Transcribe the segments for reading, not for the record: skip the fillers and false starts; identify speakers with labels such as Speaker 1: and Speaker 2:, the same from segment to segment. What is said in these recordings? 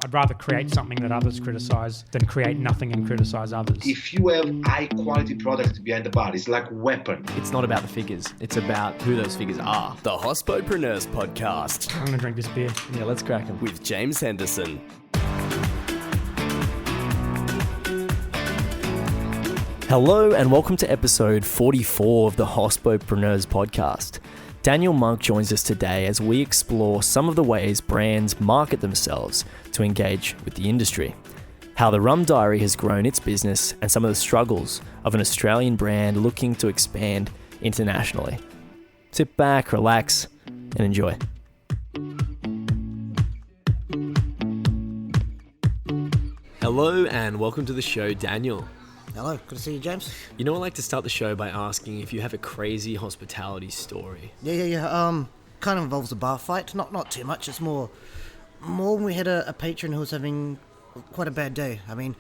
Speaker 1: I'd rather create something that others criticize than create nothing and criticize others.
Speaker 2: If you have high quality product behind the bar, it's like a weapon.
Speaker 3: It's not about the figures. It's about who those figures are.
Speaker 4: The Hospopreneurs Podcast.
Speaker 1: I'm going to drink this beer.
Speaker 3: Yeah, let's crack them.
Speaker 4: With James Henderson.
Speaker 3: Hello and welcome to episode 44 of the Hospopreneurs Podcast. Daniel Monk joins us today as we explore some of the ways brands market themselves to engage with the industry, how the Rum Diary has grown its business, and some of the struggles of an Australian brand looking to expand internationally. Sit back, relax, and enjoy. Hello and welcome to the show, Daniel.
Speaker 5: Hello, good to see you, James.
Speaker 3: You know, I like to start the show by asking if you have a crazy hospitality story.
Speaker 5: Yeah. Kind of involves a bar fight. Not too much. It's more when we had a patron who was having quite a bad day. I mean,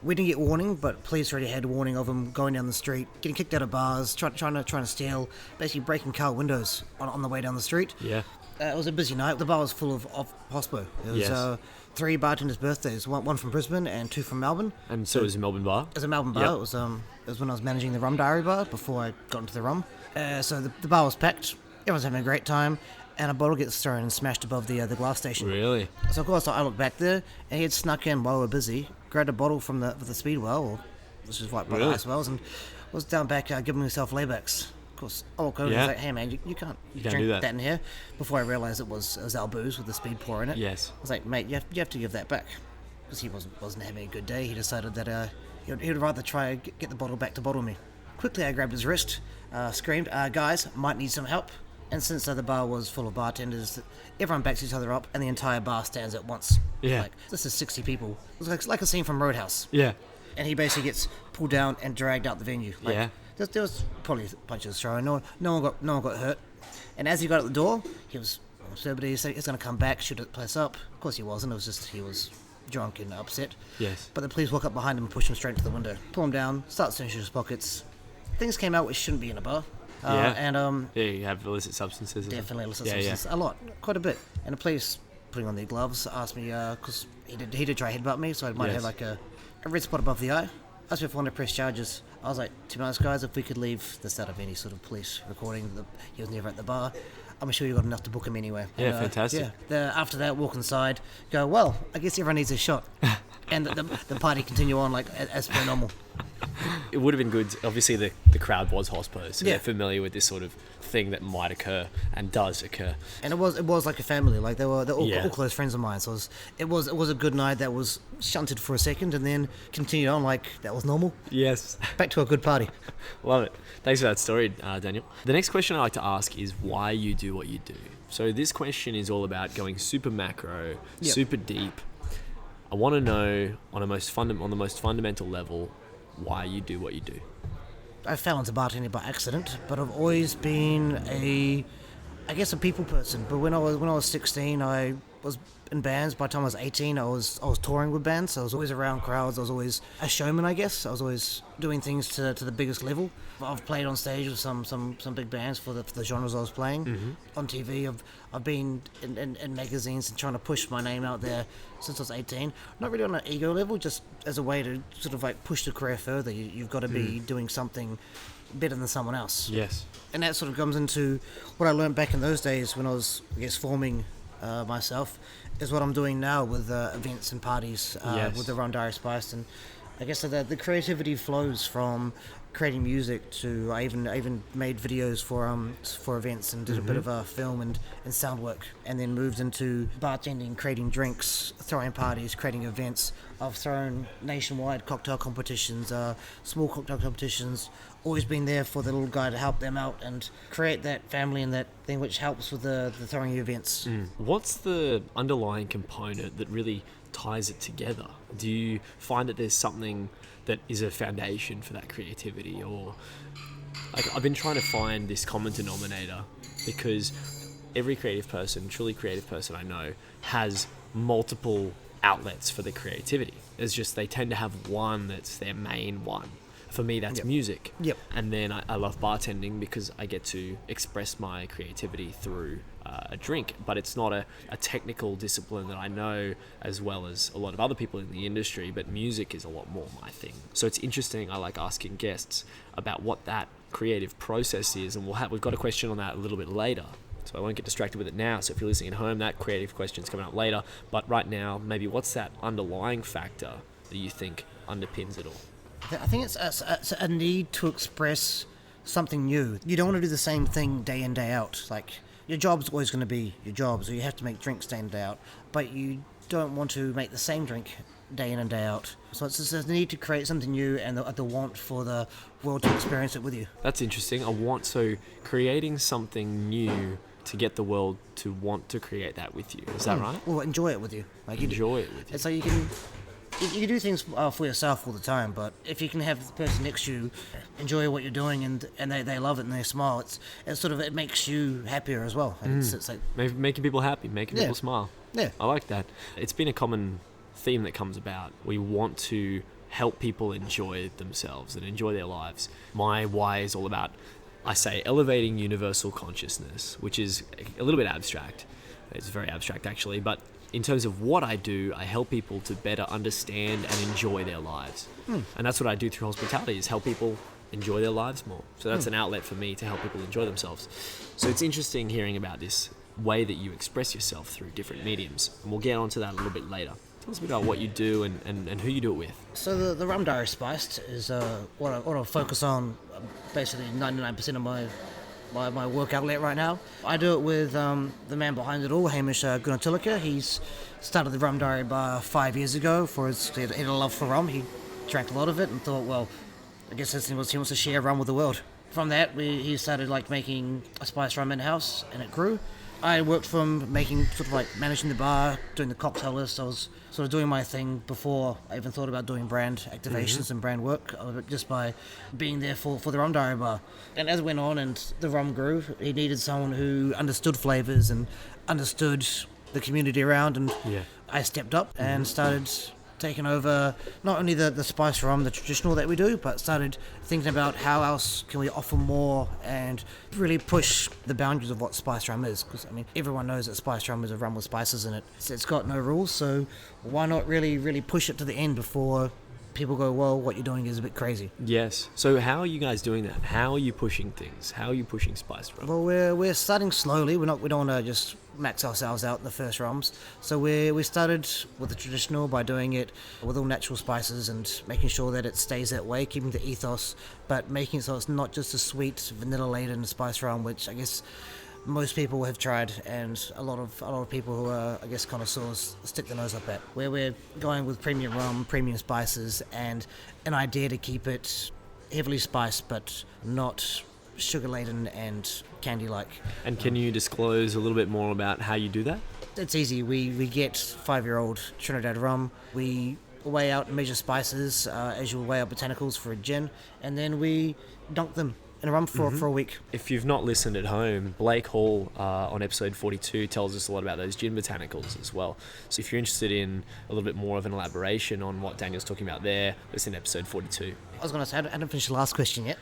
Speaker 5: we didn't get warning, but police already had warning of him going down the street, getting kicked out of bars, trying to steal, basically breaking car windows on the way down the street.
Speaker 3: Yeah.
Speaker 5: It was a busy night. The bar was full of hospo. It was 3 bartenders' birthdays, one from Brisbane and 2 from Melbourne.
Speaker 3: And so it was a Melbourne bar?
Speaker 5: It was a Melbourne bar.
Speaker 3: Yep.
Speaker 5: It was when I was managing the Rum Diary bar before I got into the rum. So the bar was packed. Everyone's having a great time, and a bottle gets thrown and smashed above the glass station.
Speaker 3: Really?
Speaker 5: So of course I looked back there, and he had snuck in while we were busy, grabbed a bottle from the speedwell, which is right by the ice wells, and was down back giving himself laybacks. Of course, I walked over and was like, "Hey man, you can't drink
Speaker 3: do that
Speaker 5: in here." Before I realised it was our booze with the speed pour in it.
Speaker 3: Yes.
Speaker 5: I was like, "Mate, you have to give that back," because he wasn't having a good day. He decided that he'd rather try get the bottle back to bottle me. Quickly, I grabbed his wrist, screamed, "Guys, might need some help." And since the bar was full of bartenders, everyone backs each other up, and the entire bar stands at once.
Speaker 3: Yeah.
Speaker 5: Like, this is 60 people. It was like a scene from Roadhouse.
Speaker 3: Yeah.
Speaker 5: And he basically gets pulled down and dragged out the venue. Like,
Speaker 3: Yeah.
Speaker 5: There was probably punches thrown. No one got hurt. And as he got out the door, he was sober. He said he's going to come back, shoot the place up. Of course he wasn't. It was just he was drunk and upset.
Speaker 3: Yes.
Speaker 5: But the police walk up behind him and push him straight to the window. Pull him down, start searching his pockets. Things came out which shouldn't be in a bar. And
Speaker 3: yeah, you have illicit substances.
Speaker 5: definitely illicit substances. A lot, quite a bit. And the police, putting on their gloves, asked me, because he did try to headbutt me, so I might have like a red spot above the eye. Asked me if I wanted to press charges. I was like, to be honest, guys, if we could leave this out of any sort of police recording that he was never at the bar, I'm sure you got enough to book him anyway.
Speaker 3: Yeah,
Speaker 5: And,
Speaker 3: fantastic.
Speaker 5: Yeah. After that, walk inside, go, well, I guess everyone needs a shot. And the party continue on like as per normal.
Speaker 3: It would have been good. Obviously, the crowd was hospos, so
Speaker 5: Yeah.
Speaker 3: they're familiar with this sort of thing that might occur and does occur.
Speaker 5: And it was like a family, like they're all
Speaker 3: Yeah.
Speaker 5: close friends of mine. So it was a good night that was shunted for a second and then continued on like that was normal.
Speaker 3: Yes.
Speaker 5: Back to a good party.
Speaker 3: Love it. Thanks for that story, Daniel. The next question I like to ask is why you do what you do. So this question is all about going super macro,
Speaker 5: Yep.
Speaker 3: super deep. I want to know on the most fundamental level why you do what you do.
Speaker 5: I fell into bartending by accident, but I've always been a people person. But when I was 16, I was in bands. By the time I was 18, I was touring with bands. So I was always around crowds. I was always a showman, I guess. I was always doing things to the biggest level. I've played on stage with some big bands for the genres I was playing. On TV, I've been in magazines and trying to push my name out there since I was 18. Not really on an ego level, just as a way to sort of like push the career further. You've got to be doing something better than someone else.
Speaker 3: Yes.
Speaker 5: And that sort of comes into what I learned back in those days when I was, I guess, forming myself, is what I'm doing now with events and parties with the Rum Diary Spice. And I guess the creativity flows from creating music to I even made videos for events and did a bit of film and sound work, and then moved into bartending, creating drinks, throwing parties, creating events. I've thrown nationwide cocktail competitions, small cocktail competitions, always been there for the little guy to help them out and create that family and that thing which helps with the throwing events.
Speaker 3: What's the underlying component that really ties it together? Do you find that there's something that is a foundation for that creativity, or like I've been trying to find this common denominator because every truly creative person I know has multiple outlets for the creativity. It's just they tend to have one that's their main one. For me, that's music.
Speaker 5: Yep.
Speaker 3: And then I love bartending because I get to express my creativity through a drink, but it's not a technical discipline that I know as well as a lot of other people in the industry, but music is a lot more my thing. So it's interesting. I like asking guests about what that creative process is, and we've got a question on that a little bit later. So I won't get distracted with it now. So if you're listening at home, that creative question's coming up later. But right now, maybe what's that underlying factor that you think underpins it all?
Speaker 5: I think it's a need to express something new. You don't want to do the same thing day in, day out. Like, your job's always going to be your job, so you have to make drinks day in, day out. But you don't want to make the same drink day in and day out. So it's just a need to create something new and the want for the world to experience it with you.
Speaker 3: That's interesting. So creating something new to get the world to want to create that with you. Is that right?
Speaker 5: Well, enjoy it with you. Like,
Speaker 3: enjoy it with you.
Speaker 5: It's like you can do things for yourself all the time, but if you can have the person next to you enjoy what you're doing and they love it and they smile, it makes you happier as well. It's like
Speaker 3: making people happy, making people smile.
Speaker 5: Yeah,
Speaker 3: I like that. It's been a common theme that comes about. We want to help people enjoy themselves and enjoy their lives. My why is all about, I say, elevating universal consciousness, which is a little bit abstract. It's very abstract, actually, but in terms of what I do, I help people to better understand and enjoy their lives. And that's what I do through hospitality, is help people enjoy their lives more. So that's an outlet for me to help people enjoy themselves. So it's interesting hearing about this way that you express yourself through different mediums. And we'll get onto that a little bit later. Tell us a bit about what you do and who you do it with.
Speaker 5: So the Rum Diary Spiced is what I focus on, basically 99% of my work outlet right now. I do it with the man behind it all, Hamish Gunatilaka. He's started the Rum Diary bar 5 years ago he had a love for rum. He drank a lot of it and thought, well, I guess he wants to share rum with the world. From that, he started making a spiced rum in-house, and it grew. I worked from managing the bar, doing the cocktail list. I was sort of doing my thing before I even thought about doing brand activations and brand work, just by being there for the Rum Diary bar. And as it went on and the rum grew, he needed someone who understood flavours and understood the community around, and I stepped up and started taking over not only the spice rum, the traditional that we do, but started thinking about how else can we offer more and really push the boundaries of what spice rum is. Because everyone knows that spice rum is a rum with spices in it. It's got no rules, so why not really push it to the end before people go, well, what you're doing is a bit crazy.
Speaker 3: Yes. So how are you guys doing that? How are you pushing things? How are you pushing spice rum?
Speaker 5: Well, we're starting slowly. We don't want to just max ourselves out in the first rums. So we started with the traditional by doing it with all natural spices and making sure that it stays that way, keeping the ethos, but making it so it's not just a sweet vanilla-laden spice rum, which I guess most people have tried, and a lot of people who are, I guess, connoisseurs stick their nose up at. Where we're going with premium rum, premium spices, and an idea to keep it heavily spiced, but not sugar-laden and candy-like.
Speaker 3: And can you disclose a little bit more about how you do that?
Speaker 5: It's easy. We get 5-year-old Trinidad rum. We weigh out and measure spices as you weigh out botanicals for a gin, and then we dunk them in a rum for a week.
Speaker 3: If you've not listened at home, Blake Hall on episode 42 tells us a lot about those gin botanicals as well. So if you're interested in a little bit more of an elaboration on what Daniel's talking about there, listen to episode 42.
Speaker 5: I was going to say, I haven't finished the last question yet.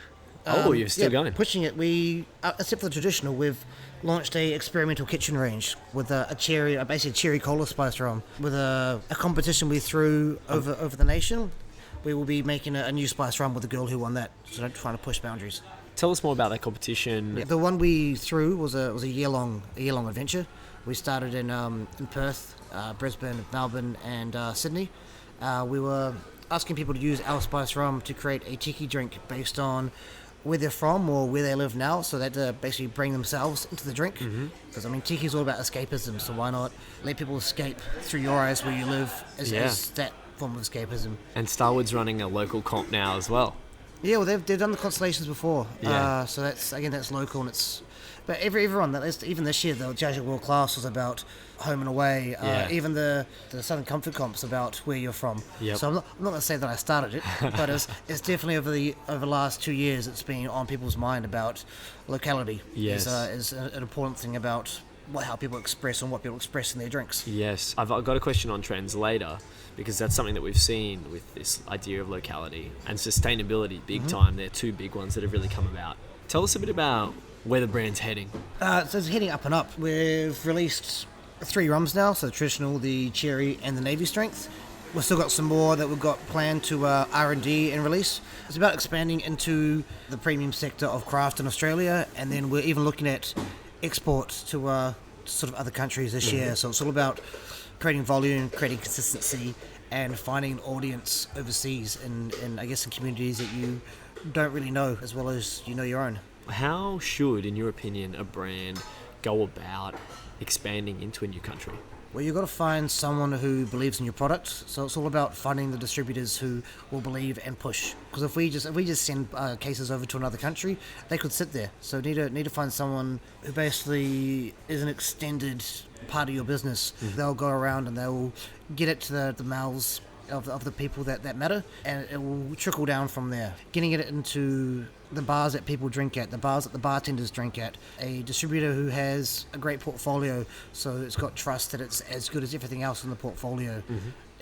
Speaker 3: You're still going?
Speaker 5: Pushing it. We, except for the traditional, we've launched a experimental kitchen range with basically a cherry cola spice rum. With a competition we threw over the nation, we will be making a new spice rum with a girl who won that. So trying to push boundaries.
Speaker 3: Tell us more about that competition.
Speaker 5: Yeah, the one we threw was a year-long adventure. We started in Perth, Brisbane, Melbourne, and Sydney. We were asking people to use our spice rum to create a tiki drink based on where they're from or where they live now, so that basically bring themselves into the drink. Because tiki is all about escapism, so why not let people escape through your eyes where you live as that form of escapism. And
Speaker 3: Starwood's running a local comp now as well.
Speaker 5: Yeah, well, they've done the constellations before,
Speaker 3: Yeah.
Speaker 5: so that's local, and but everyone, even this year, the Jesuit World Class was about home and away. Even the Southern Comfort Comp's about where you're from.
Speaker 3: Yep.
Speaker 5: So I'm not going to say that I started it, but it's definitely over the last 2 years, it's been on people's mind about locality.
Speaker 3: Yes.
Speaker 5: Is an important thing about how people express and what people express in their drinks.
Speaker 3: Yes. I've got a question on trends later, because that's something that we've seen with this idea of locality and sustainability big time. They're two big ones that have really come about. Tell us a bit about where the brand's heading?
Speaker 5: So it's heading up and up. We've released 3 rums now, so the traditional, the cherry, and the navy strength. We've still got some more that we've got planned to R&D and release. It's about expanding into the premium sector of craft in Australia, and then we're even looking at export to sort of other countries this year. So it's all about creating volume, creating consistency, and finding an audience overseas in I guess in communities that you don't really know as well as you know your own.
Speaker 3: How should, in your opinion, a brand go about expanding into a new country?
Speaker 5: Well, you've got to find someone who believes in your product. So it's all about finding the distributors who will believe and push. Because if we just send cases over to another country, they could sit there. So need to find someone who basically is an extended part of your business. They'll go around and they'll get it to the mouths of the people that matter, and it will trickle down from there. Getting it into the bars that people drink at, the bars that the bartenders drink at, a distributor who has a great portfolio, so it's got trust that it's as good as everything else in the portfolio.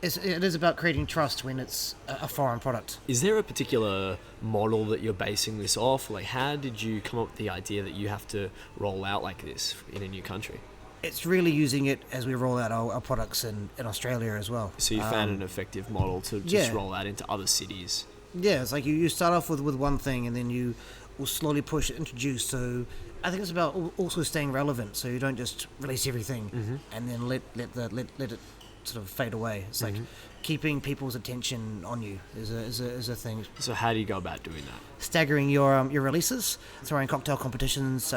Speaker 5: It is about creating trust when it's a foreign product.
Speaker 3: Is there a particular model that you're basing this off? Like, how did you come up with the idea that you have to roll out like this in a new country?
Speaker 5: It's really using it as we roll out our products in Australia as well.
Speaker 3: So you found an effective model to just roll out into other cities.
Speaker 5: Yeah, it's like you start off with one thing and then you will slowly push it, introduce. So I think it's about also staying relevant. So you don't just release everything and then let it sort of fade away. It's like keeping people's attention on you is a thing.
Speaker 3: So how do you go about doing that?
Speaker 5: Staggering your releases, throwing cocktail competitions,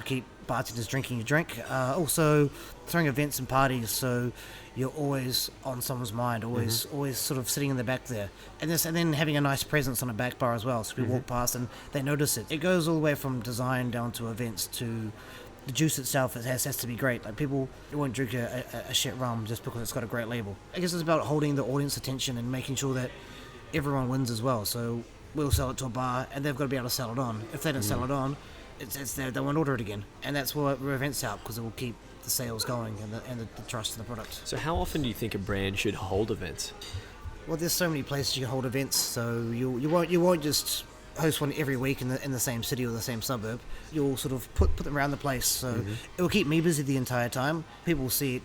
Speaker 5: keep bartenders drinking your drink. Also throwing events and parties, so you're always on someone's mind, always sort of sitting in the back there, and then having a nice presence on a back bar as well. So we walk past and they notice it. It goes all the way from design down to events to the juice itself. It has to be great. Like people won't drink a shit rum just because it's got a great label. I guess it's about holding the audience attention and making sure that everyone wins as well. So we'll sell it to a bar and they've got to be able to sell it on. If they don't sell it on, it's there, they won't order it again. And that's what events help, because it will keep the sales going and the trust in the product.
Speaker 3: So how often do you think a brand should hold events?
Speaker 5: Well, there's so many places you can hold events, so you won't just host one every week in the same city or the same suburb. You'll sort of put them around the place, so it will keep me busy the entire time. People will see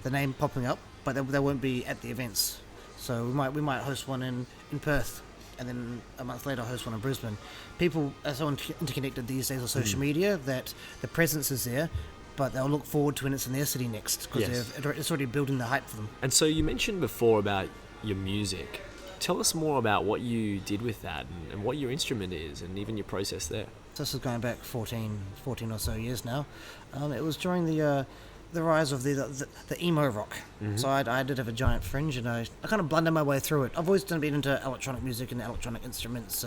Speaker 5: the name popping up, but they won't be at the events. So we might host one in Perth, and then a month later host one in Brisbane. People are so interconnected these days on social media that the presence is there, but they'll look forward to when it's in their city next, because it's already building the hype for them. And
Speaker 3: so you mentioned before about your music. Tell us more about what you did with that and what your instrument is and even your process there.
Speaker 5: So this is going back 14 or so years now. It was during the rise of the emo rock. So I did have a giant fringe, and I kind of blundered my way through it. I've always been into electronic music and electronic instruments,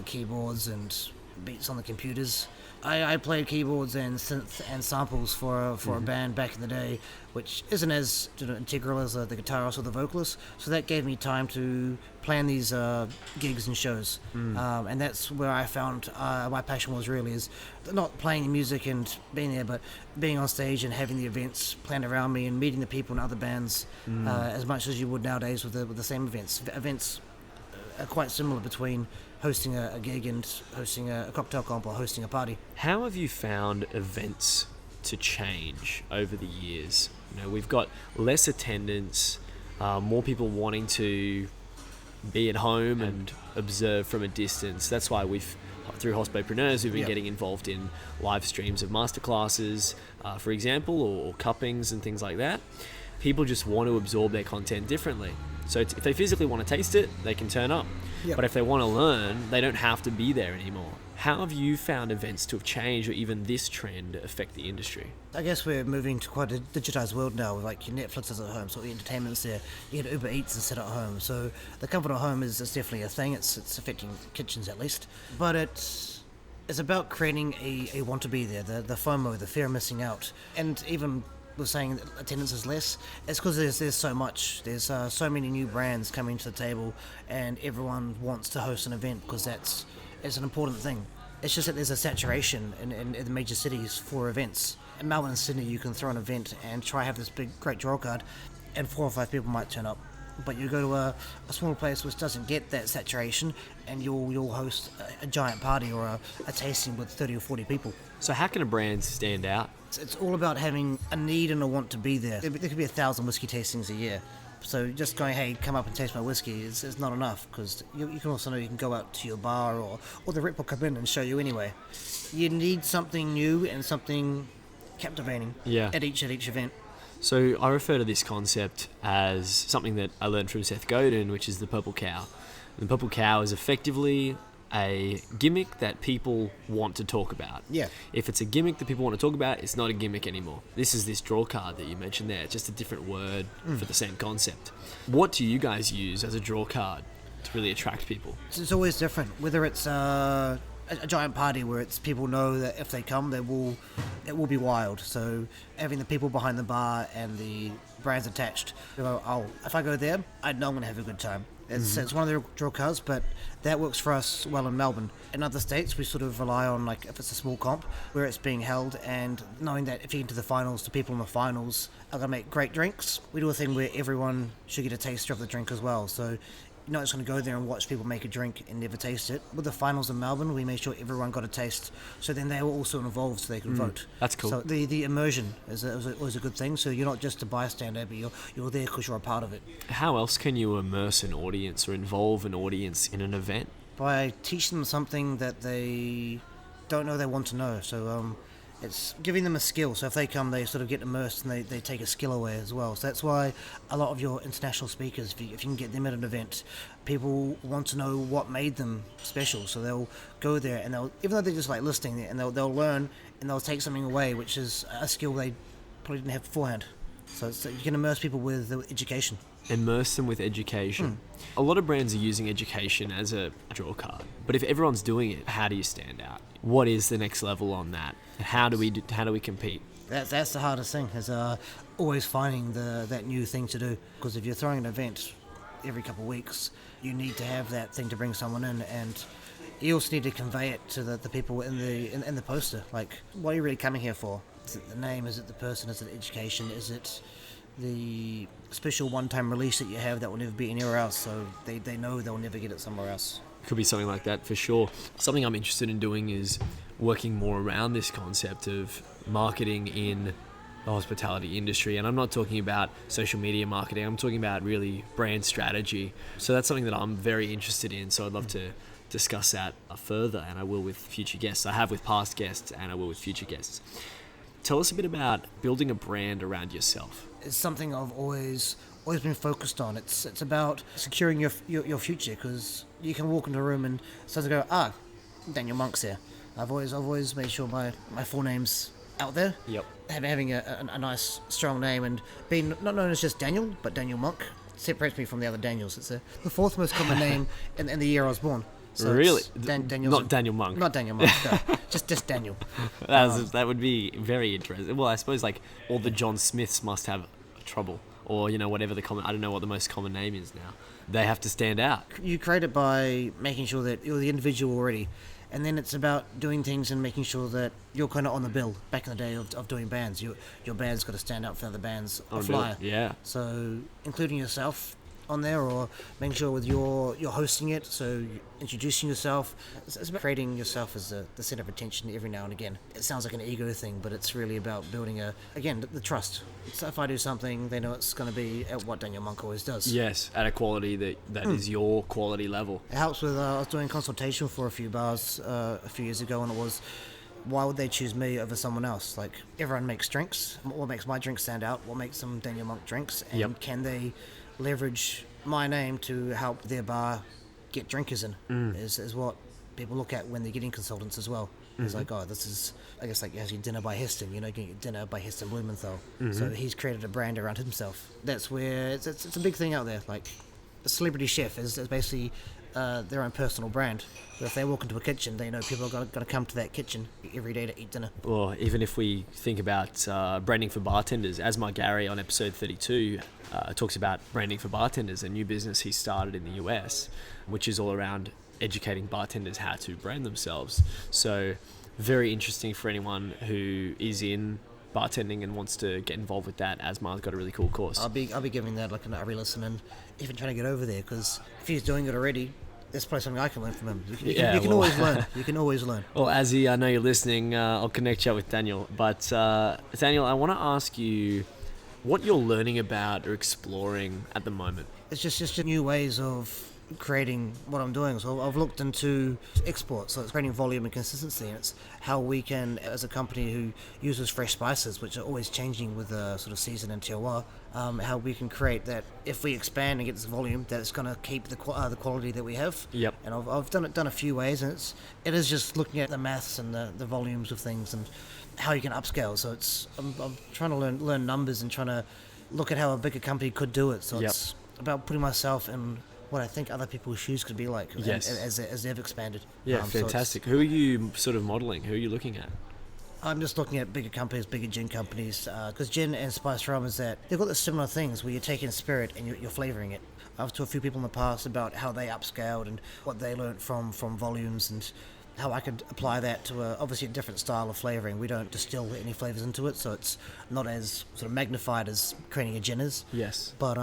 Speaker 5: keyboards and beats on the computers. I played keyboards and synth and samples for a band back in the day, which isn't as integral as the guitarist or the vocalist. So that gave me time to plan these gigs and shows, and that's where I found my passion was really, is not playing music and being there, but being on stage and having the events planned around me and meeting the people in other bands as much as you would nowadays with the same events. Events are quite similar between hosting a gig and hosting a cocktail comp or hosting a party.
Speaker 3: How have you found events to change over the years? We've got less attendance, more people wanting to be at home and observe from a distance. That's why through Hospopreneurs, we've been getting involved in live streams of masterclasses, for example, or cuppings and things like that. People just want to absorb their content differently. So if they physically want to taste it, they can turn up. But if they want to learn, they don't have to be there anymore. How have you found events to have changed, or even this trend affect the industry?
Speaker 5: I guess we're moving to quite a digitized world now. Like your Netflix is at home, so the entertainment's there. You get Uber Eats and sit at home. So the comfort of home is definitely a thing. It's affecting kitchens at least. But it's about creating a want to be there, the FOMO, the fear of missing out. And even was saying that attendance is less, it's because there's so much. There's so many new brands coming to the table, and everyone wants to host an event because it's an important thing. It's just that there's a saturation in the major cities for events. In Melbourne and Sydney, you can throw an event and try have this big, great draw card, and 4 or 5 people might turn up. but you go to a small place which doesn't get that saturation, and you'll host a giant party or a tasting with 30 or 40 people.
Speaker 3: So how can a brand stand out?
Speaker 5: It's all about having a need and a want to be there. There could be 1,000 whiskey tastings a year. So just going, hey, come up and taste my whiskey is not enough, because you can also know you can go out to your bar or the rep will come in and show you anyway. You need something new and something captivating at each event.
Speaker 3: So I refer to this concept as something that I learned from Seth Godin, which is the purple cow. The purple cow is effectively a gimmick that people want to talk about.
Speaker 5: Yeah.
Speaker 3: If it's a gimmick that people want to talk about, it's not a gimmick anymore. This is this draw card that you mentioned there. It's just a different word for the same concept. What do you guys use as a draw card to really attract people?
Speaker 5: It's always different. Whether it's a giant party where it's people know that if they come, it will be wild. So having the people behind the bar and the brands attached, you go, oh, if I go there, I know I'm going to have a good time. It's one of the draw cards, but that works for us well in Melbourne. In other states, we sort of rely on, like, if it's a small comp where it's being held, and knowing that if you get to the finals, the people in the finals are going to make great drinks. We do a thing where everyone should get a taster of the drink as well. So you're not just going to go there and watch people make a drink and never taste it. With the finals in Melbourne, we made sure everyone got a taste, so then they were also involved so they could vote.
Speaker 3: That's cool.
Speaker 5: So the immersion is always a good thing, so you're not just a bystander, but you're there because you're a part of it.
Speaker 3: How else can you immerse an audience or involve an audience in an event?
Speaker 5: By teaching them something that they don't know they want to know. So it's giving them a skill. So if they come, they sort of get immersed and they take a skill away as well. So that's why a lot of your international speakers, if you can get them at an event, people want to know what made them special. So they'll go there and even though they're just like listening there, and they'll learn and they'll take something away, which is a skill they probably didn't have beforehand. So you can immerse people with education.
Speaker 3: Immerse them with education. A lot of brands are using education as a draw card, but if everyone's doing it, how do you stand out? What is the next level on that? How do we compete?
Speaker 5: That's the hardest thing, is always finding that new thing to do. Because if you're throwing an event every couple of weeks, you need to have that thing to bring someone in, and you also need to convey it to the people in the poster. Like, what are you really coming here for? Is it the name? Is it the person? Is it education? Is it the special one-time release that you have that will never be anywhere else, so they know they'll never get it somewhere else?
Speaker 3: Could be something like that for sure. Something I'm interested in doing is working more around this concept of marketing in the hospitality industry, and I'm not talking about social media marketing, I'm talking about really brand strategy. So that's something that I'm very interested in, so I'd love to discuss that further, and I will with future guests. I have with past guests, and I will with future guests. Tell us a bit about building a brand around yourself.
Speaker 5: It's something I've always been focused on. It's about securing your future, because you can walk into a room and someone go, Daniel Monk's here. I've always made sure my full name's out there.
Speaker 3: Yep.
Speaker 5: Having a nice strong name and being not known as just Daniel, but Daniel Monk separates me from the other Daniels. It's the fourth most common name in the year I was born. So
Speaker 3: really?
Speaker 5: Not
Speaker 3: Daniel Monk.
Speaker 5: Not Daniel Monk. No. just Daniel.
Speaker 3: That would be very interesting. Well, I suppose like all the John Smiths must have trouble, or whatever the common. I don't know what the most common name is now. They have to stand out.
Speaker 5: You create it by making sure that you're the individual already, and then it's about doing things and making sure that you're kind of on the bill. Back in the day of doing bands, your band's got to stand out for other bands. A flyer.
Speaker 3: Yeah.
Speaker 5: So including yourself on there, or making sure with you're hosting it, so introducing yourself. It's about creating yourself as the center of attention every now and again. It sounds like an ego thing, but it's really about building the trust. So if I do something, they know it's going to be at what Daniel Monk always does.
Speaker 3: Yes, at a quality that is your quality level.
Speaker 5: It helps with, I was doing consultation for a few bars a few years ago, and it was, why would they choose me over someone else? Like, everyone makes drinks. What makes my drink stand out? What makes some Daniel Monk drinks? And can they leverage my name to help their bar get drinkers in? Is what people look at when they're getting consultants as well. It's like, this is, I guess, like as your dinner by Heston, getting your dinner by Heston Blumenthal. So he's created a brand around himself. That's where it's a big thing out there. Like, a celebrity chef is basically their own personal brand. But if they walk into a kitchen, they know people are going to come to that kitchen every day to eat dinner.
Speaker 3: Or even if we think about branding for bartenders, as Asmar Gary on episode 32 talks about branding for bartenders, a new business he started in the US, which is all around educating bartenders how to brand themselves. So very interesting for anyone who is in bartending and wants to get involved with that, Asmar's got a really cool course.
Speaker 5: I'll be giving that like a re-listen and even trying to get over there, because if he's doing it already, that's probably something I can learn from him. You can always learn. You can always learn.
Speaker 3: Well, Azzy, I know you're listening. I'll connect you up with Daniel. But Daniel, I want to ask you what you're learning about or exploring at the moment.
Speaker 5: It's just new ways of creating what I'm doing. So I've looked into export, so it's creating volume and consistency, and it's how we can, as a company who uses fresh spices, which are always changing with the sort of season and terroir, how we can create that if we expand and get this volume, that it's going to keep the quality that we have.
Speaker 3: Yep.
Speaker 5: And I've done a few ways, and it is just looking at the maths and the volumes of things and how you can upscale. So I'm trying to learn numbers and trying to look at how a bigger company could do it. So it's about putting myself in what I think other people's shoes could be like, as they've expanded.
Speaker 3: Yeah, fantastic. Who are you sort of modelling? Who are you looking at?
Speaker 5: I'm just looking at bigger companies, bigger gin companies, because gin and spice rum is that they've got the similar things where you're taking spirit and you're flavouring it. I've talked to a few people in the past about how they upscaled and what they learnt from volumes, and how I could apply that to obviously a different style of flavouring. We don't distill any flavours into it, so it's not as sort of magnified as creating a gin is.
Speaker 3: Yes.
Speaker 5: But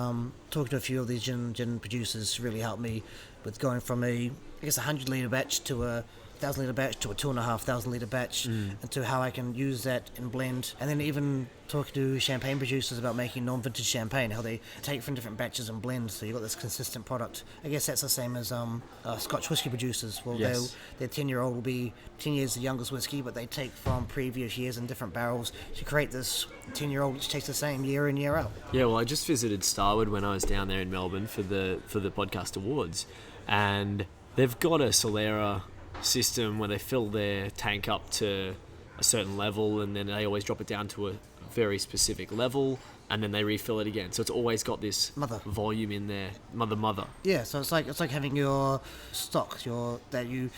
Speaker 5: talking to a few of these gin producers really helped me with going from a 100 litre batch to a 1,000 litre batch to a 2,500 litre batch, and to how I can use that in blend. And then even talking to champagne producers about making non-vintage champagne, how they take from different batches and blend, so you've got this consistent product. I guess that's the same as Scotch whisky producers. Well, their 10-year-old will be 10 years the youngest whisky, but they take from previous years in different barrels to create this 10-year-old which tastes the same year in, year out.
Speaker 3: Yeah, well, I just visited Starwood when I was down there in Melbourne for the podcast awards, and they've got a Solera system where they fill their tank up to a certain level, and then they always drop it down to a very specific level, and then they refill it again. So it's always got this volume in there. Mother. Yeah,
Speaker 5: so it's like having your stock, that you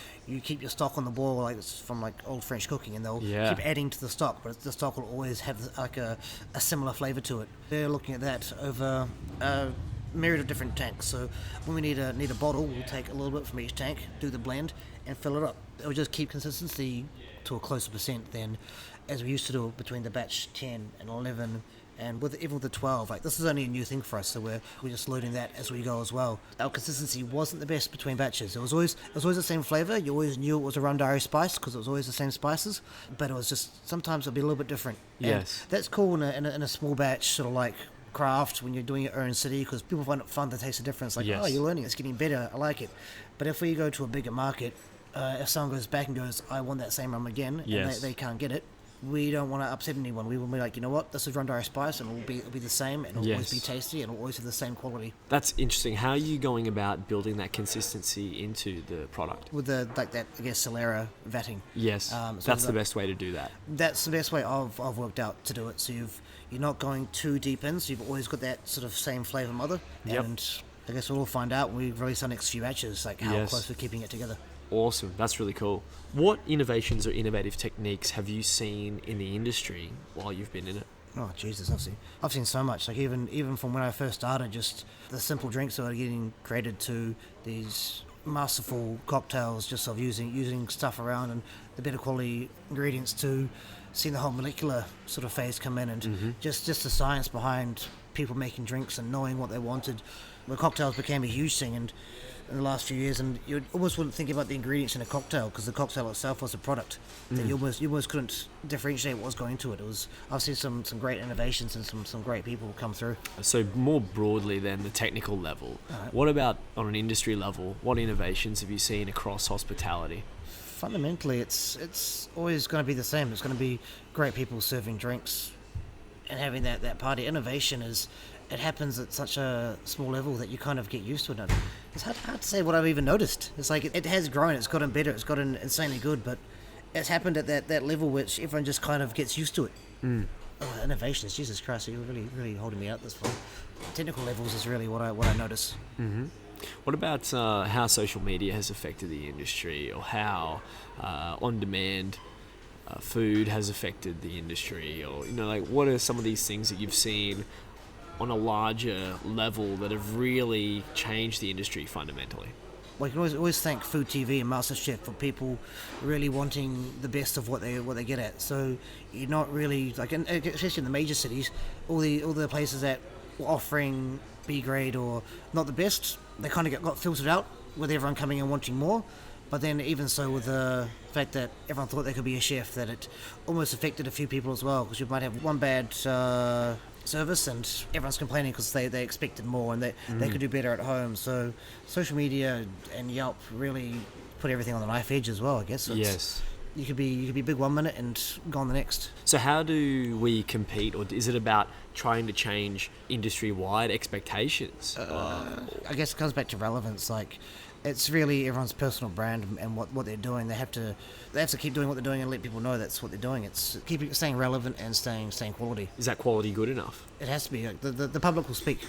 Speaker 5: keep your stock on the boil, like it's from like old French cooking, and they'll keep adding to the stock, but the stock will always have like a similar flavour to it. They're looking at that over a myriad of different tanks. So when we need a bottle, we'll take a little bit from each tank, do the blend, and fill it up. It will just keep consistency to a closer percent than as we used to do between the batch 10 and 11, and even with the 12. Like, this is only a new thing for us, so we're just loading that as we go as well. Our consistency wasn't the best between batches. It was always the same flavour. You always knew it was a Rum Diary spice because it was always the same spices, but it was just sometimes it'll be a little bit different.
Speaker 3: Yes,
Speaker 5: and that's cool in a small batch, sort of like craft, when you're doing your own city, because people find it fun to taste the difference. Like, oh, you're learning, it's getting better, I like it. But if we go to a bigger market, if someone goes back and goes, I want that same rum again, and they can't get it, we don't want to upset anyone. We will be like, you know what, this is Rum Diary spice, and it'll be the same, and it'll always be tasty, and it'll always have the same quality.
Speaker 3: That's interesting. How are you going about building that consistency into the product?
Speaker 5: With Solera vatting.
Speaker 3: Yes, that's the best way to do that.
Speaker 5: That's the best way I've worked out to do it. So you're not going too deep in, so you've always got that sort of same flavour mother.
Speaker 3: Yep.
Speaker 5: And I guess we'll find out when we release our next few batches, like how close we're keeping it together.
Speaker 3: Awesome. That's really cool. What innovations or innovative techniques have you seen in the industry while you've been in it?
Speaker 5: Oh Jesus, I've seen so much. Like even from when I first started, just the simple drinks that are getting created to these masterful cocktails, just of using stuff around and the better quality ingredients, to seeing the whole molecular sort of phase come in, and just the science behind people making drinks and knowing what they wanted. The cocktails became a huge thing, and in the last few years, and you almost wouldn't think about the ingredients in a cocktail, because the cocktail itself was a product that you almost couldn't differentiate what was going into it. I've seen some great innovations and some great people come through.
Speaker 3: So more broadly than the technical level, what about on an industry level? What innovations have you seen across hospitality?
Speaker 5: Fundamentally, it's always going to be the same. It's going to be great people serving drinks and having that party. Innovation it happens at such a small level that you kind of get used to it. It's hard to say what I've even noticed. It's like it has grown, it's gotten better, it's gotten insanely good, but it's happened at that level which everyone just kind of gets used to it. Innovations, Jesus Christ, you're really, really holding me out this far. Technical levels is really what I notice.
Speaker 3: Mm-hmm. What about how social media has affected the industry, or how on-demand food has affected the industry, or what are some of these things that you've seen on a larger level that have really changed the industry fundamentally?
Speaker 5: Well, you can always thank Food TV and MasterChef for people really wanting the best of what they get at. So you're not really like, especially in the major cities, all the places that were offering B grade or not the best, they kind of got filtered out with everyone coming and wanting more. But then even so, with the fact that everyone thought they could be a chef, that it almost affected a few people as well, because you might have one bad service and everyone's complaining because they expected more and they could do better at home. So social media and Yelp really put everything on the knife edge as well, I guess.
Speaker 3: Yes.
Speaker 5: You could be big one minute and gone the next.
Speaker 3: So how do we compete, or is it about trying to change industry-wide expectations?
Speaker 5: I guess it comes back to relevance. Like, it's really everyone's personal brand and what they're doing. They have to keep doing what they're doing and let people know that's what they're doing. It's staying relevant and staying quality.
Speaker 3: Is that quality good enough?
Speaker 5: It has to be. Like, the public will speak.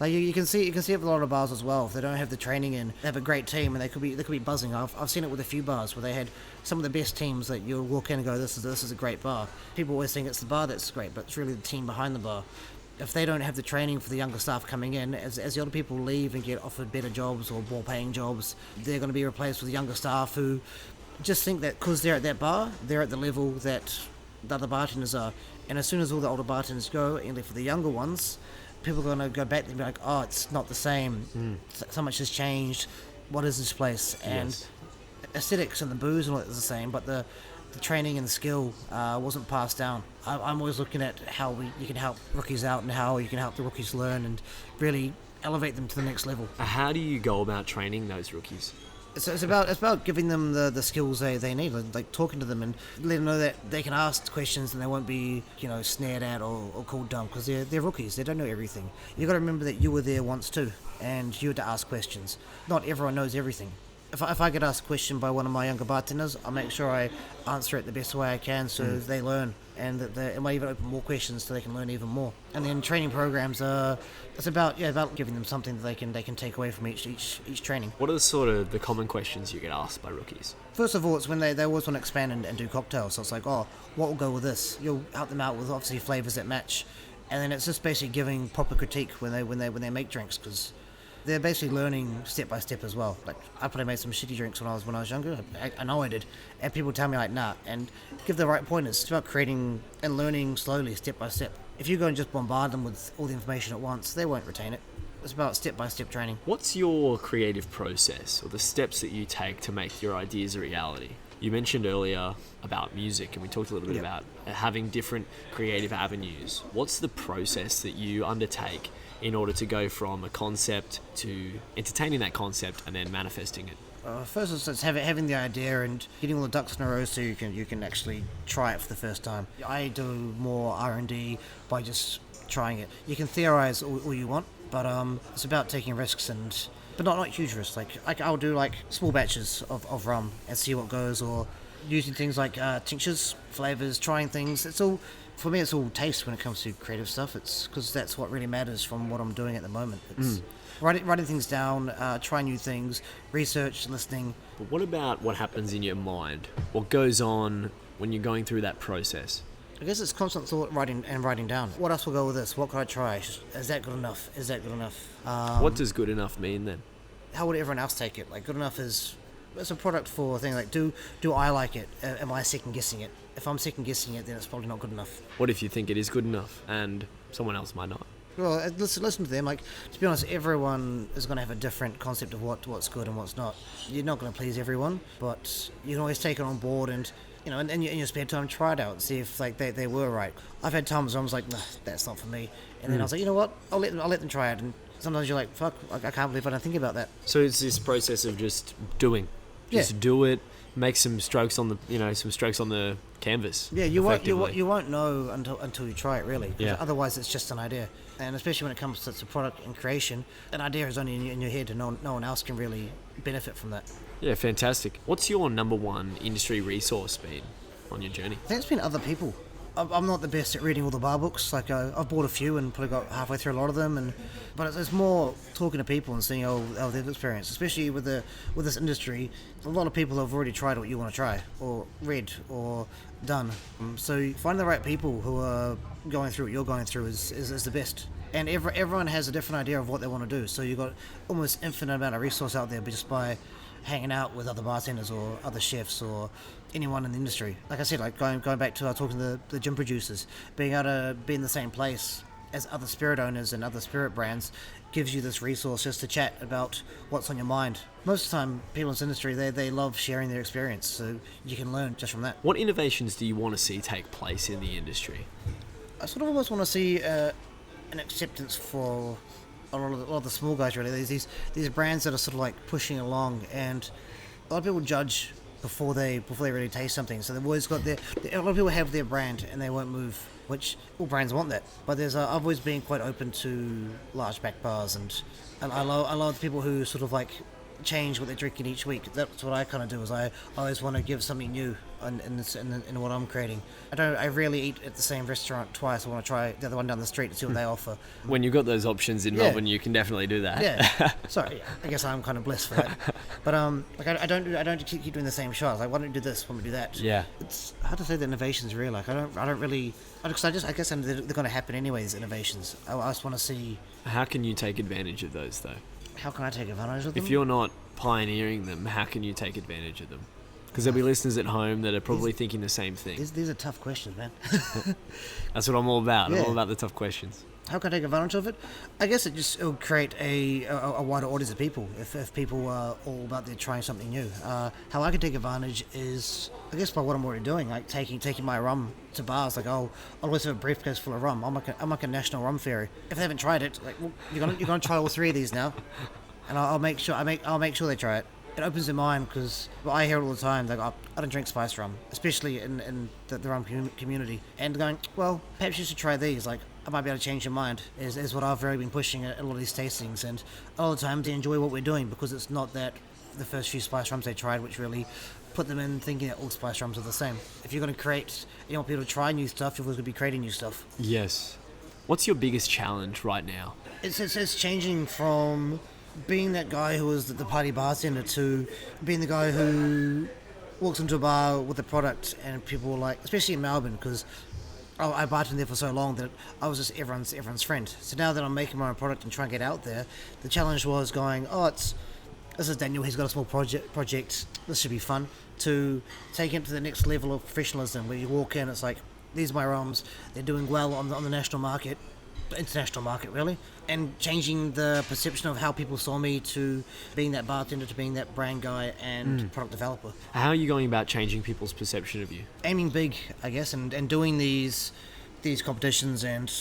Speaker 5: Like you can see it with a lot of bars as well. If they don't have the training in, they have a great team and they could be buzzing. I've seen it with a few bars where they had some of the best teams that you'll walk in and go, this is a great bar. People always think it's the bar that's great, but it's really the team behind the bar. If they don't have the training for the younger staff coming in, as the older people leave and get offered better jobs or more paying jobs, they're going to be replaced with younger staff who just think that because they're at that bar, they're at the level that the other bartenders are. And as soon as all the older bartenders go, and for the younger ones, people are going to go back and be like, oh, it's not the same. So much has changed. What is this place? And aesthetics and the booze and all that is the same, but the training and the skill wasn't passed down. I'm always looking at how you can help rookies out and how you can help the rookies learn and really elevate them to the next level.
Speaker 3: How do you go about training those rookies?
Speaker 5: It's about giving them the skills they need, like talking to them and letting them know that they can ask questions and they won't be snared at or called dumb, because they're rookies. They don't know everything. You've got to remember that you were there once too, and you had to ask questions. Not everyone knows everything. If I get asked a question by one of my younger bartenders, I'll make sure I answer it the best way I can so they learn, and that it might even open more questions so they can learn even more. And then training programs it's about giving them something that they can take away from each training.
Speaker 3: What are the common questions you get asked by rookies?
Speaker 5: First of all, it's when they always want to expand and do cocktails. So it's like, oh, what will go with this? You'll help them out with obviously flavors that match, and then it's just basically giving proper critique when they make drinks, because they're basically learning step by step as well. Like, I probably made some shitty drinks when I was younger. I know I did, and people tell me like, nah, and give the right pointers. It's about creating and learning slowly, step by step. If you go and just bombard them with all the information at once, they won't retain it. It's about step by step training.
Speaker 3: What's your creative process, or the steps that you take to make your ideas a reality? You mentioned earlier about music, and we talked a little bit about having different creative avenues. What's the process that you undertake in order to go from a concept to entertaining that concept and then manifesting it?
Speaker 5: First, it's having the idea and getting all the ducks in a row so you can actually try it for the first time. I do more R&D by just trying it. You can theorize all you want, but it's about taking risks but not huge risks. Like I'll do like small batches of rum and see what goes, or using things like tinctures, flavors, trying things. For me, it's all taste when it comes to creative stuff. It's because that's what really matters from what I'm doing at the moment. It's writing things down, trying new things, research, listening.
Speaker 3: But what about what happens in your mind? What goes on when you're going through that process?
Speaker 5: I guess it's constant thought, writing down. What else will go with this? What could I try? Is that good enough? Is that good enough?
Speaker 3: What does good enough mean then?
Speaker 5: How would everyone else take it? Like, good enough is... It's a product for a thing like, do I like it? Am I second guessing it? If I'm second guessing it, then it's probably not good enough.
Speaker 3: What if you think it is good enough and someone else might not?
Speaker 5: Well, listen to them. Like, to be honest, everyone is going to have a different concept of what's good and what's not. You're not going to please everyone, but you can always take it on board and in your spare time, try it out and see if they were right. I've had times where I was like, nah, that's not for me, and then I was like, you know what? I'll let them try it. And sometimes you're like, fuck, I can't believe I don't think about that.
Speaker 3: So it's this process of just doing. Just do it, make some strokes on the canvas.
Speaker 5: Yeah, you won't know until you try it, really. Yeah. Otherwise, it's just an idea. And especially when it comes to product and creation, an idea is only in your head, and no one else can really benefit from that.
Speaker 3: Yeah, fantastic. What's your number one industry resource been on your journey?
Speaker 5: I think it's been other people. I'm not the best at reading all the bar books. Like I've bought a few and probably got halfway through a lot of them, but it's more talking to people and seeing their experience. Especially with this industry, a lot of people have already tried what you want to try, or read, or done. So finding the right people who are going through what you're going through is the best. And everyone has a different idea of what they want to do. So you've got almost infinite amount of resource out there, but just by hanging out with other bartenders or other chefs or anyone in the industry. Like I said, like going back to talking to the gin producers, being able to be in the same place as other spirit owners and other spirit brands gives you this resource just to chat about what's on your mind. Most of the time, people in this industry, they love sharing their experience, so you can learn just from that.
Speaker 3: What innovations do you want to see take place in the industry?
Speaker 5: I sort of almost want to see an acceptance for a lot of the small guys, really. These brands that are sort of like pushing along, and a lot of people judge before they really taste something. So they've always got a lot of people have their brand and they won't move, which all brands want that. But I've always been quite open to large back bars, and I love the people who sort of like change what they're drinking each week. That's what I kind of do. Is I always want to give something new in what I'm creating. I rarely eat at the same restaurant twice. I want to try the other one down the street to see what they offer.
Speaker 3: When you've got those options in Melbourne, you can definitely do that.
Speaker 5: Yeah. Sorry, I guess I'm kind of blessed for that. But like I don't keep doing the same shots. Like, why don't you do this? Why don't we do that?
Speaker 3: Yeah.
Speaker 5: It's hard to say that innovation's real. Like I don't really. Because I guess they're going to happen anyway. These innovations. I just want to see.
Speaker 3: How can you take advantage of those though?
Speaker 5: How can I take advantage of them?
Speaker 3: If you're not pioneering them, how can you take advantage of them? Because there'll be listeners at home that are probably thinking the same thing.
Speaker 5: These are tough questions, man.
Speaker 3: That's what I'm all about.
Speaker 5: Yeah.
Speaker 3: I'm all about the tough questions.
Speaker 5: How can I take advantage of it? I guess it'll create a wider audience of people if people are all about trying something new. How I can take advantage is, I guess, by what I'm already doing, like taking my rum to bars. Like I'll always have a briefcase full of rum. I'm like a national rum fairy. If they haven't tried it, like, well, you're gonna try all three of these now, and I'll make sure they try it. It opens their mind, because I hear it all the time. They go, I don't drink spice rum, especially in the rum community. And going, well, perhaps you should try these. Like, I might be able to change your mind, is what I've really been pushing at a lot of these tastings. And a lot of the time they enjoy what we're doing, because it's not that the first few spice rums they tried, which really put them in thinking that all spice rums are the same. If you're going to create, you want people to try new stuff, you're always going to be creating new stuff.
Speaker 3: Yes. What's your biggest challenge right now?
Speaker 5: It's changing from being that guy who was the party bartender to being the guy who walks into a bar with a product and people were like, especially in Melbourne, because I bartended there for so long that I was just everyone's friend. So now that I'm making my own product and trying to get out there, the challenge was going, this is Daniel, he's got a small project, this should be fun, to take it to the next level of professionalism, where you walk in, it's like, these are my rums, they're doing well on the national market, the international market really, and changing the perception of how people saw me to being that bartender, to being that brand guy and product developer.
Speaker 3: How are you going about changing people's perception of you?
Speaker 5: Aiming big, I guess, and doing these competitions and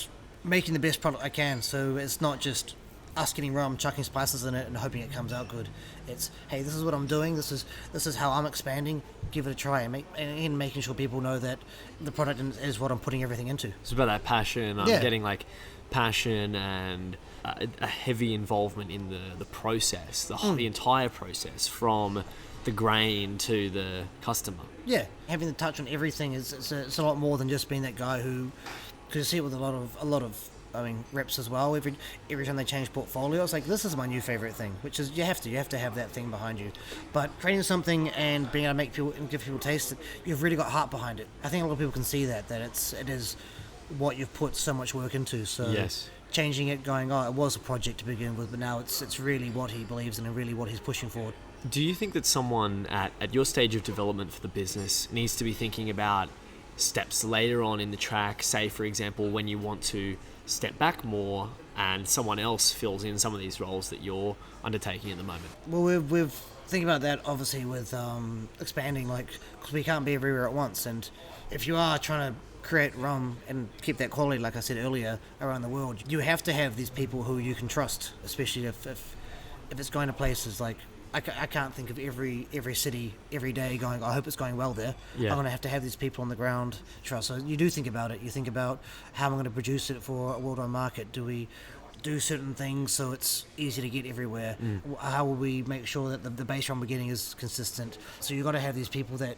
Speaker 5: making the best product I can, so it's not just us getting rum, chucking spices in it and hoping it comes out good. It's, hey, this is what I'm doing, this is how I'm expanding, give it a try, and making sure people know that the product is what I'm putting everything into.
Speaker 3: It's about that passion. I'm getting like passion and a heavy involvement in the process, the entire process, from the grain to the customer.
Speaker 5: Yeah, having the touch on everything it's a lot more than just being that guy who, because you see it with a lot of reps as well. Every time they change portfolio, it's like, this is my new favorite thing, which is you have to have that thing behind you. But creating something and being able to make people and give people taste it, you've really got heart behind it. I think a lot of people can see that it is what you've put so much work into. So
Speaker 3: yes.
Speaker 5: Changing it, going, it was a project to begin with, but now it's really what he believes in and really what he's pushing forward.
Speaker 3: Do you think that someone at your stage of development for the business needs to be thinking about steps later on in the track, say for example when you want to step back more and someone else fills in some of these roles that you're undertaking at the moment?
Speaker 5: Well, we've thinking about that obviously with expanding, like, because we can't be everywhere at once, and if you are trying to create rum and keep that quality, like I said earlier, around the world, you have to have these people who you can trust, especially if it's going to places like, I can't think of every city every day going, I hope it's going well there.
Speaker 3: Yeah.
Speaker 5: I'm going to have these people on the ground trust. So you do think about it. You think about how I'm going to produce it for a worldwide market. Do we do certain things so it's easy to get everywhere? How will we make sure that the base rum we're getting is consistent? So you've got to have these people that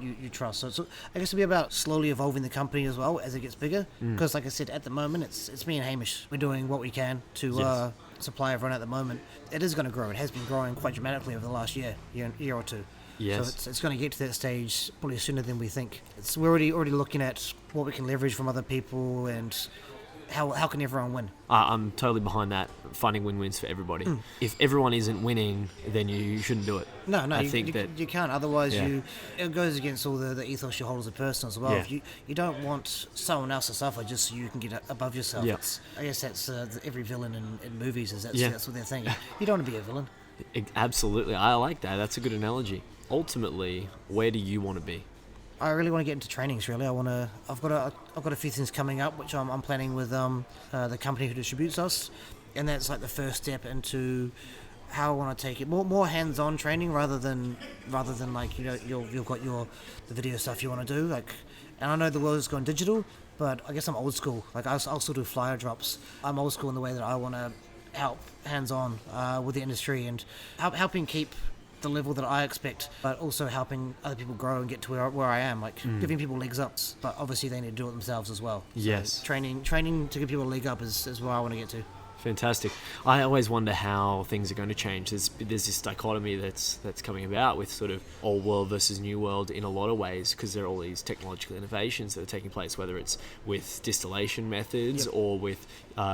Speaker 5: you trust. So I guess it'll be about slowly evolving the company as well as it gets bigger. Because like I said, at the moment it's me and Hamish. We're doing what we can to supply everyone at the moment. It is going to grow. It has been growing quite dramatically over the last year or two.
Speaker 3: Yes.
Speaker 5: So it's going to get to that stage probably sooner than we think. We're already looking at what we can leverage from other people and how can everyone win?
Speaker 3: I'm totally behind that, finding win-wins for everybody. If everyone isn't winning, then you shouldn't do it.
Speaker 5: No, you can't. Otherwise, it goes against all the ethos you hold as a person as well.
Speaker 3: Yeah.
Speaker 5: If you don't want someone else to suffer just so you can get above yourself.
Speaker 3: Yeah.
Speaker 5: I guess that's every villain in movies that's what they're thinking. You don't want to be a villain.
Speaker 3: Absolutely, I like that. That's a good analogy. Ultimately, where do you want to be?
Speaker 5: I really want to get into trainings. Really, I've got a few things coming up, which I'm planning with the company who distributes us, and that's like the first step into how I want to take it more hands-on training rather than like you've got the video stuff you want to do. Like, and I know the world is going digital, but I guess I'm old school. Like I'll still do flyer drops. I'm old school in the way that I want to help hands-on with the industry and helping keep the level that I expect, but also helping other people grow and get to where I am, like giving people legs up, but obviously they need to do it themselves as well.
Speaker 3: Yes.
Speaker 5: So training to give people a leg up is where I want to get to.
Speaker 3: Fantastic. I always wonder how things are going to change. There's this dichotomy that's coming about with sort of old world versus new world in a lot of ways, because there are all these technological innovations that are taking place, whether it's with distillation methods or with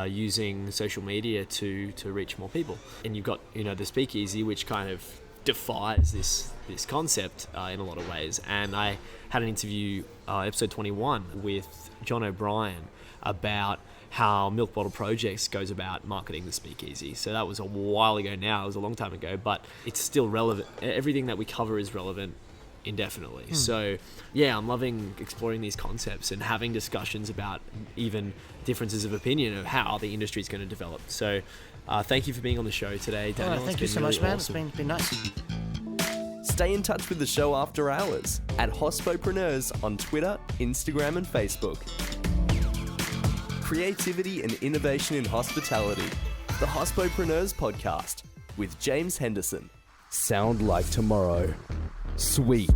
Speaker 3: using social media to reach more people. And you've got the speakeasy, which kind of defies this concept in a lot of ways. And I had an interview, episode 21, with John O'Brien about how Milk Bottle Projects goes about marketing the speakeasy. So that was a while ago now, it was a long time ago, but it's still relevant. Everything that we cover is relevant indefinitely. So yeah, I'm loving exploring these concepts and having discussions about even differences of opinion of how the industry is going to develop. So thank you for being on the show today, Daniel.
Speaker 5: Thank you so much, man. Awesome. It's been nice.
Speaker 4: Stay in touch with the show after hours at Hospopreneurs on Twitter, Instagram and Facebook. Creativity and innovation in hospitality. The Hospopreneurs Podcast with James Henderson. Sound like tomorrow. Sweet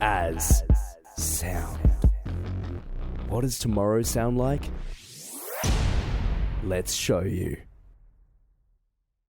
Speaker 4: as sound. What does tomorrow sound like? Let's show you.